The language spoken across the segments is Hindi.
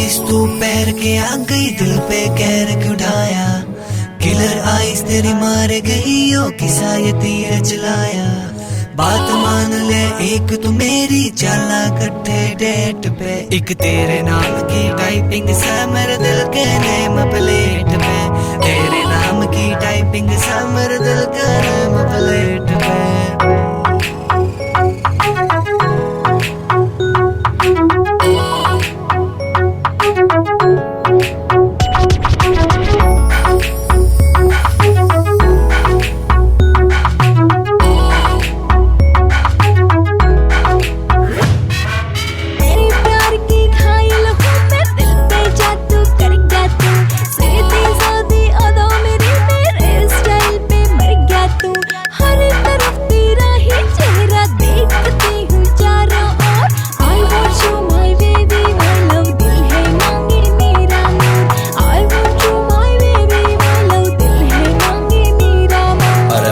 प्लीज तू पैर के आ गई, दिल पे कहर क्यों ढाया। किलर आइस तेरी मार गई, ओ किसा ये तीर चलाया। बात मान ले एक तू मेरी, चला कट्ठे डेट पे। एक तेरे नाम की टाइपिंग सा मेरे दिल के नेम प्लेट पे। तेरे नाम की टाइपिंग सा मेरे दिल के नेम प्लेट पे।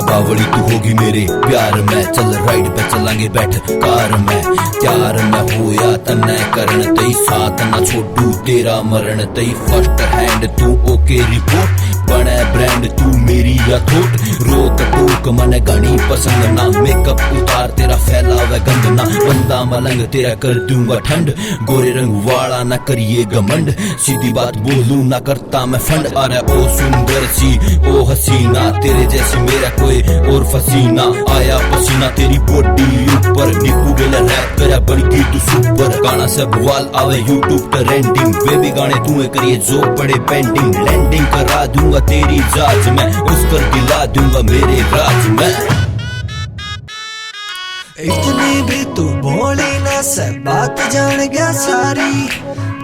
बावली तू होगी मेरे प्यार में, चल राइड पे चलांगे बैठ कार में। प्यार में होया तन्ने करन तई, साथ ना छोड़ू तेरा मरण तई। फर्स्ट हैंड तू ओके रिपोर्ट, बने ब्रांड तू मेरी या थोट। रोक टोक मन घनी पसंद ना, मेकअप उतार तेरा फैलावे गंद ना। बंदा मलंग तेरा कर दूंगा ठंड, गोरे रंग वाला ना करिए घमंड। सीधी बात बोलूं ना करता मैं फंड। अरे ओ सुंदर सी ओ हसीना, तेरे जैसी मेरा कोई और फसीना। आया पसीना तेरी बॉडी ऊपर, निकू गेला रैप करा बन गई तू सुपर। गाना से बवाल आवे यूट्यूब ट्रेंडिंग, वे भी गाने तू करिए जो पड़े पेंडिंग। लैंडिंग करा दूंगा तेरी जांच में, उसकर दिला दूंगा मेरे राज में। इतनी भी तू बोली ना, सब बात जान गया सारी।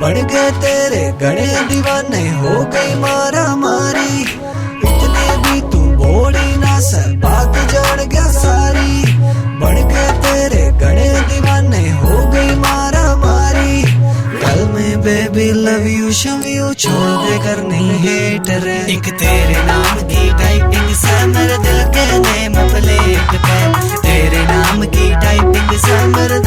बढ़ गए तेरे गणे दीवाने, हो गई मारा मारी। इतने भी तू बोली ना, सब बात जान गया सारी। बढ़ गए तेरे गणे दीवाने, हो गई मारा मारी। कल में बेबी लव यू शव यू, छोड़ दे करनी हेटर। एक तेरे नाम की टाइपिंग सा मेरे दिल के नेम प्लेट पे। तेरे नाम की टाइपिंग सा मेरे